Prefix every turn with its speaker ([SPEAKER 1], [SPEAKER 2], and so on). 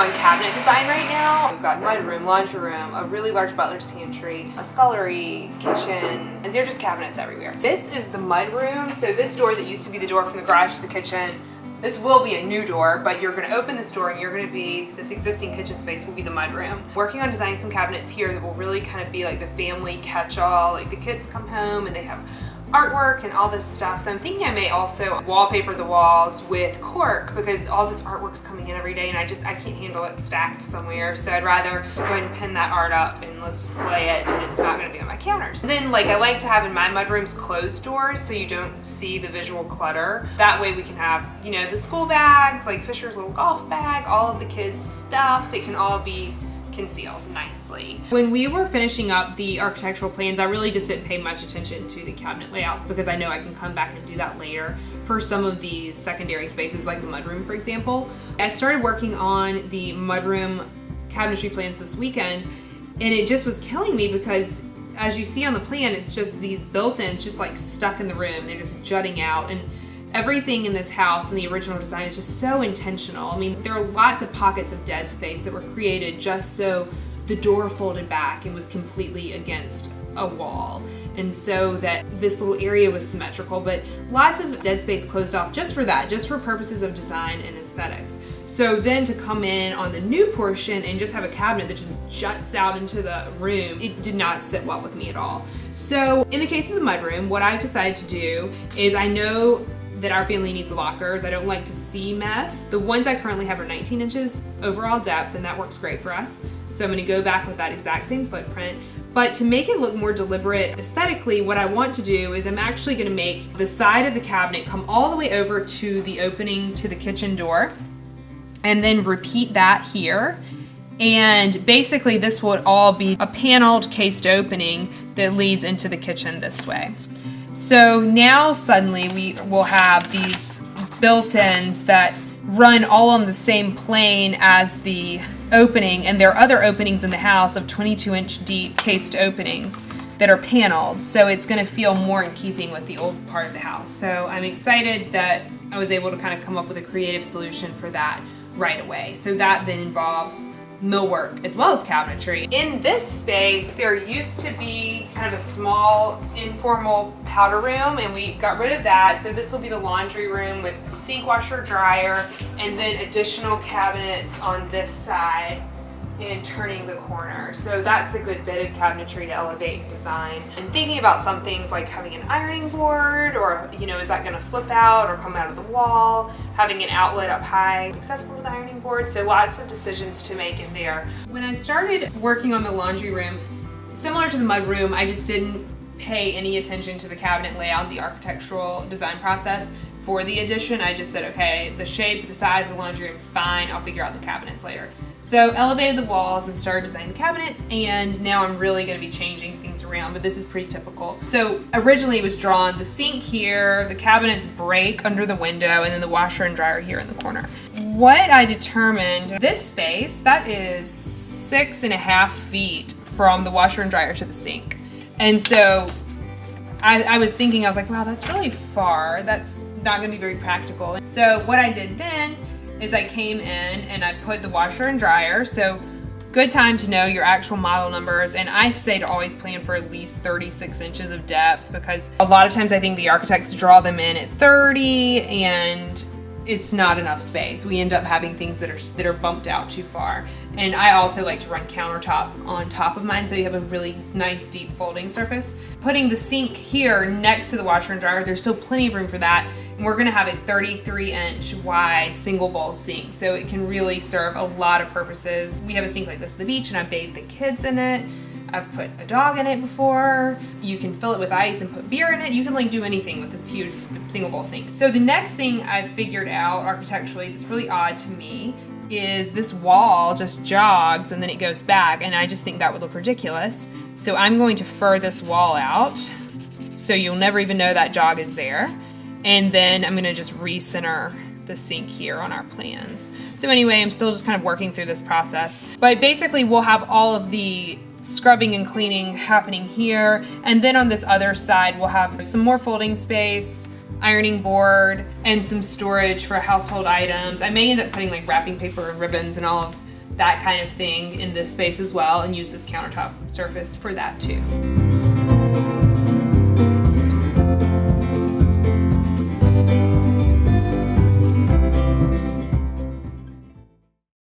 [SPEAKER 1] on cabinet design right now. We've got mudroom, laundry room, a really large butler's pantry, a scullery, kitchen, and they're just cabinets everywhere. This is the mudroom. So this door that used to be the door from the garage to the kitchen, this will be a new door, but you're gonna open this door and you're gonna be, this existing kitchen space will be the mudroom. Working on designing some cabinets here that will really kind of be like the family catch-all, like the kids come home and they have artwork and all this stuff. So I'm thinking I may also wallpaper the walls with cork because all this artwork's coming in every day and I can't handle it stacked somewhere. So I'd rather just go ahead and pin that art up and let's display it and it's not gonna be on my counters. And then I like to have in my mudrooms closed doors so you don't see the visual clutter. That way we can have, the school bags, like Fisher's little golf bag, all of the kids' stuff. It can all be concealed nicely. When we were finishing up the architectural plans, I really just didn't pay much attention to the cabinet layouts because I know I can come back and do that later for some of these secondary spaces like the mudroom, for example. I started working on the mudroom cabinetry plans this weekend and it just was killing me because as you see on the plan, it's just these built-ins just like stuck in the room. They're just jutting out and everything in this house and the original design is just so intentional. I mean, there are lots of pockets of dead space that were created just so the door folded back and was completely against a wall. And so that this little area was symmetrical, but lots of dead space closed off just for that, just for purposes of design and aesthetics. So then to come in on the new portion and just have a cabinet that just juts out into the room, it did not sit well with me at all. So in the case of the mudroom, what I've decided to do is I know that our family needs lockers. I don't like to see mess. The ones I currently have are 19 inches overall depth and that works great for us. So I'm gonna go back with that exact same footprint. But to make it look more deliberate aesthetically, what I want to do is I'm actually gonna make the side of the cabinet come all the way over to the opening to the kitchen door and then repeat that here. And basically this would all be a paneled cased opening that leads into the kitchen this way. So now suddenly we will have these built-ins that run all on the same plane as the opening, and there are other openings in the house of 22-inch deep cased openings that are paneled. So it's going to feel more in keeping with the old part of the house. So I'm excited that I was able to kind of come up with a creative solution for that right away. So that then involves millwork as well as cabinetry. In this space, there used to be kind of a small informal powder room and we got rid of that. So this will be the laundry room with sink, washer, dryer, and then additional cabinets on this side and turning the corner. So that's a good bit of cabinetry to elevate design. And thinking about some things like having an ironing board or, is that gonna flip out or come out of the wall? Having an outlet up high, accessible to the ironing board. So lots of decisions to make in there. When I started working on the laundry room, similar to the mudroom, I just didn't pay any attention to the cabinet layout, the architectural design process for the addition. I just said, okay, the shape, the size of the laundry room is fine. I'll figure out the cabinets later. So elevated the walls and started designing the cabinets, and now I'm really gonna be changing things around, but this is pretty typical. So originally it was drawn, the sink here, the cabinets break under the window, and then the washer and dryer here in the corner. What I determined, this space, that is 6.5 feet from the washer and dryer to the sink. And so I was thinking, I was like, wow, that's really far. That's not gonna be very practical. So what I did then is I came in and I put the washer and dryer. So good time to know your actual model numbers. And I say to always plan for at least 36 inches of depth because a lot of times I think the architects draw them in at 30 and it's not enough space. We end up having things that are bumped out too far. And I also like to run countertop on top of mine so you have a really nice deep folding surface. Putting the sink here next to the washer and dryer, there's still plenty of room for that. And we're gonna have a 33-inch wide single bowl sink, so it can really serve a lot of purposes. We have a sink like this at the beach and I bathed the kids in it. I've put a dog in it before. You can fill it with ice and put beer in it. You can do anything with this huge single bowl sink. So the next thing I've figured out architecturally that's really odd to me is this wall just jogs and then it goes back, and I just think that would look ridiculous. So I'm going to fur this wall out so you'll never even know that jog is there. And then I'm gonna just recenter the sink here on our plans. So anyway, I'm still just kind of working through this process. But basically we'll have all of the scrubbing and cleaning happening here. And then on this other side, we'll have some more folding space, ironing board, and some storage for household items. I may end up putting wrapping paper and ribbons and all of that kind of thing in this space as well and use this countertop surface for that too.